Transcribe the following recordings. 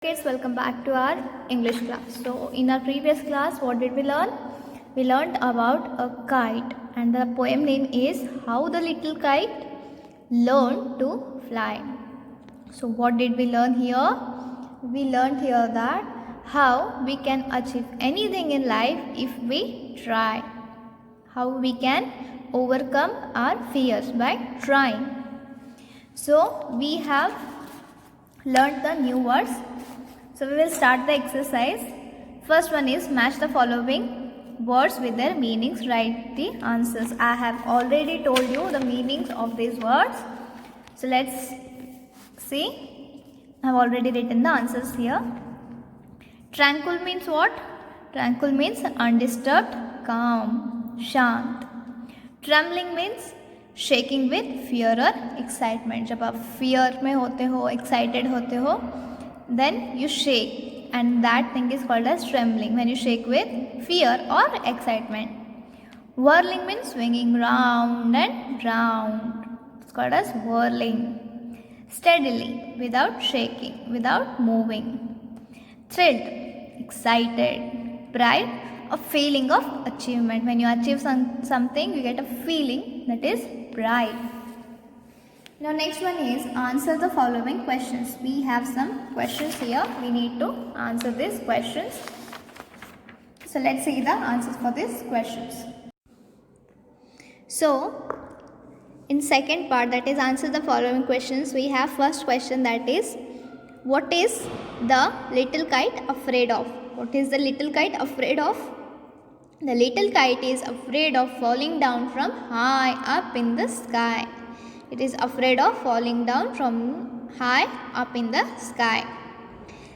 Kids, welcome back to our English class. So in our previous class, what did we learn? We learned about a kite, and the poem name is How the Little Kite Learned to Fly. So what did we learn here? We learned here that how we can achieve anything in life if we try. How we can overcome our fears by trying. So we have learned the new words. So we will start the exercise. First one is match the following words with their meanings. Write the answers. I have already told you the meanings of these words. So let's see. I have already written the answers here. Tranquil means what? Tranquil means undisturbed, calm, shant. Trembling means shaking with fear or excitement. जब आप fear में होते हो, excited होते हो, then you shake, and that thing is called as trembling, when you shake with fear or excitement. Whirling means swinging round and round. It's called as whirling. Steadily, without shaking, without moving. Thrilled, excited. Pride, a feeling of achievement. When you achieve something, you get a feeling, that is pride. Now next one is answer the following questions. We have some questions here. We need to answer these questions. So let's see the answers for these questions. So in second part, that is answer the following questions, we have first question, that is what is the little kite afraid of? What is the little kite afraid of? The little kite is afraid of falling down from high up in the sky. It is afraid of falling down from high up in the sky.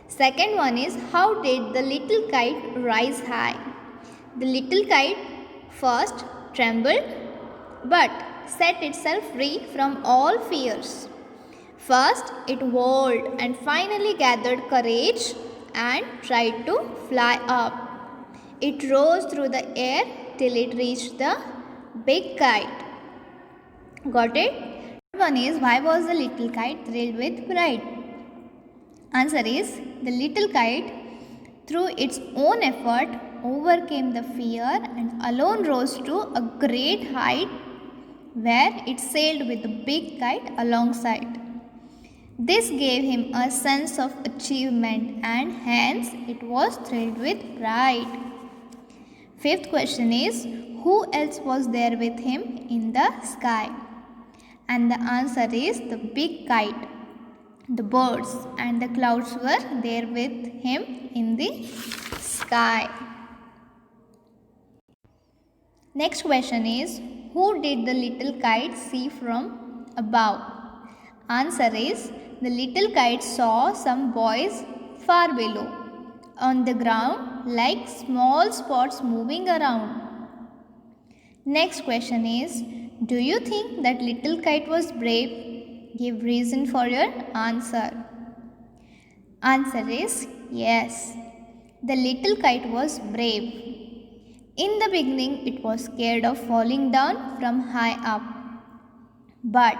Second one is, how did the little kite rise high? The little kite first trembled but set itself free from all fears. First it whirled and finally gathered courage and tried to fly up. It rose through the air till it reached the big kite. Got it? One is, why was the little kite thrilled with pride? Answer is, the little kite through its own effort overcame the fear and alone rose to a great height where it sailed with the big kite alongside. This gave him a sense of achievement and hence it was thrilled with pride. Fifth question is, who else was there with him in the sky? And the answer is the big kite. The birds and the clouds were there with him in the sky. Next question is, who did the little kite see from above? Answer is, the little kite saw some boys far below on the ground like small spots moving around. Next question is, do you think that little kite was brave? Give reason for your answer. Answer is yes. The little kite was brave. In the beginning, it was scared of falling down from high up. But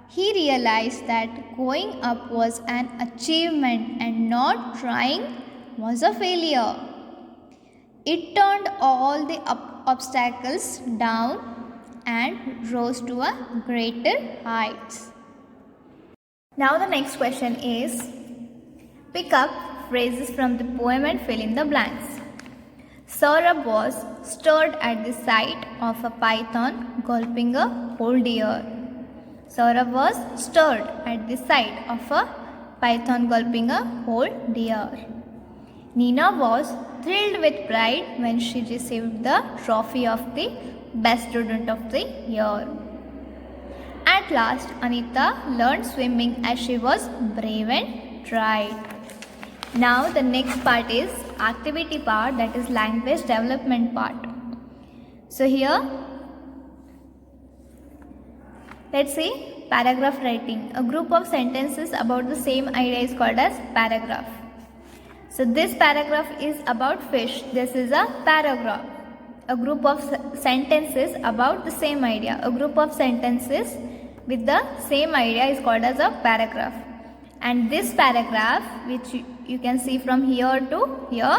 he realized that going up was an achievement and not trying was a failure. It turned all the obstacles down and rose to a greater heights. Now the next question is, pick up phrases from the poem and fill in the blanks. Saurabh was stirred at the sight of a python gulping a whole deer. Saurabh was stirred at the sight of a python gulping a whole deer. Nina was thrilled with pride when she received the trophy of the best student of the year. At last, Anita learned swimming as she was brave and tried. Now the next part is activity part, that is language development part. So here, let's see paragraph writing. A group of sentences about the same idea is called as paragraph. So this paragraph is about fish. This is a paragraph. A group of sentences about the same idea. A group of sentences with the same idea is called as a paragraph. And this paragraph which You can see from here to here.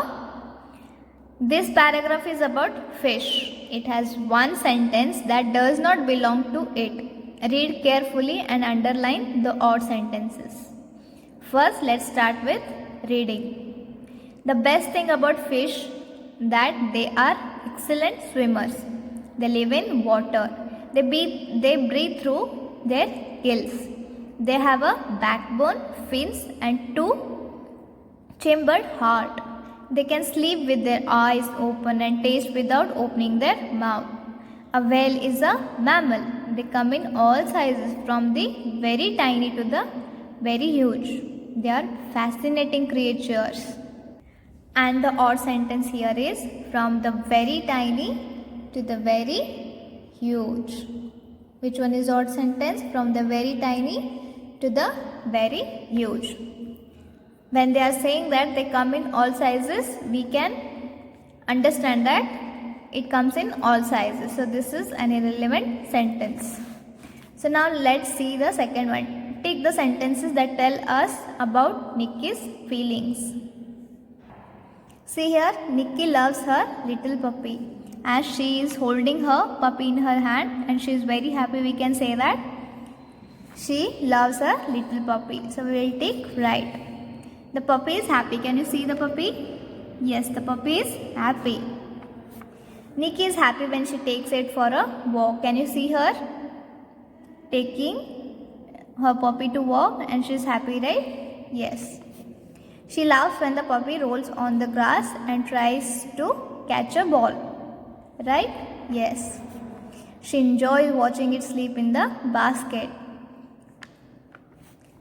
This paragraph is about fish. It has one sentence that does not belong to it. Read carefully and underline the odd sentences. First, let's start with reading. The best thing about fish that they are excellent swimmers. They live in water. They breathe through their gills. They have a backbone, fins and two-chambered heart. They can sleep with their eyes open and taste without opening their mouth. A whale is a mammal. They come in all sizes from the very tiny to the very huge. They are fascinating creatures. And the odd sentence here is from the very tiny to the very huge. Which one is odd sentence? From the very tiny to the very huge. When they are saying that they come in all sizes, we can understand that it comes in all sizes. So this is an irrelevant sentence. So now let's see the second one. Take the sentences that tell us about Nikki's feelings. See here, Nikki loves her little puppy. As she is holding her puppy in her hand and she is very happy, we can say that she loves her little puppy. So we will take right. The puppy is happy. Can you see the puppy? Yes, the puppy is happy. Nikki is happy when she takes it for a walk. Can you see her taking her puppy to walk and she is happy, right? Yes. She laughs when the puppy rolls on the grass and tries to catch a ball. Right? Yes. She enjoys watching it sleep in the basket.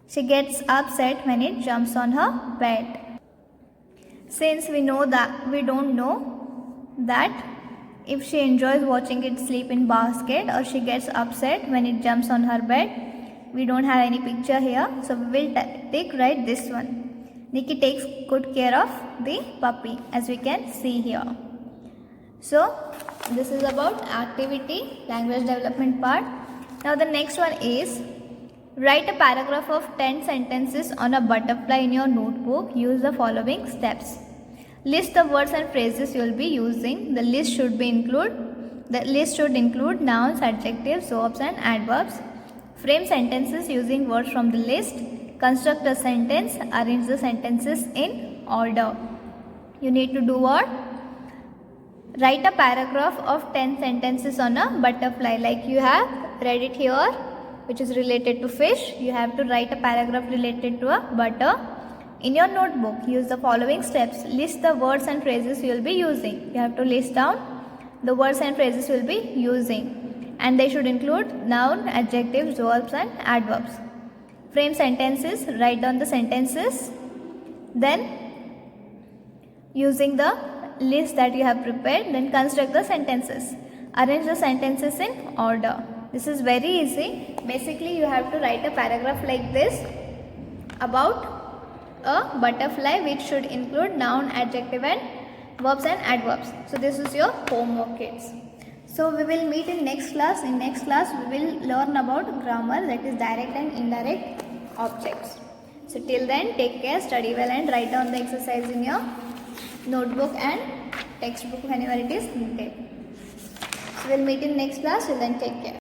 She gets upset when it jumps on her bed. Since we don't know that if she enjoys watching it sleep in basket or she gets upset when it jumps on her bed, we don't have any picture here. So we will take right this one. Nikki takes good care of the puppy, as we can see here. So this is about activity, language development part. Now the next one is write a paragraph of 10 sentences on a butterfly in your notebook. Use the following steps. List the words and phrases you will be using. The list should include nouns, adjectives, verbs and adverbs. Frame sentences using words from the list. Construct a sentence. Arrange the sentences in order. You need to do what? Write a paragraph of 10 sentences on a butterfly. Like you have read it here, which is related to fish. You have to write a paragraph related to a butter. In your notebook, use the following steps. List the words and phrases you will be using. You have to list down the words and phrases you will be using. And they should include noun, adjectives, verbs and adverbs. Frame sentences. Write down the sentences. Then, using the list that you have prepared, then construct the sentences. Arrange the sentences in order. This is very easy. Basically, you have to write a paragraph like this about a butterfly, which should include noun, adjective and verbs and adverbs. So this is your homework, kids. So we will meet in next class. In next class, we will learn about grammar, that is direct and indirect objects. So till then, take care, study well and write down the exercise in your notebook and textbook whenever it is needed. So we'll meet in next class. Till then, take care.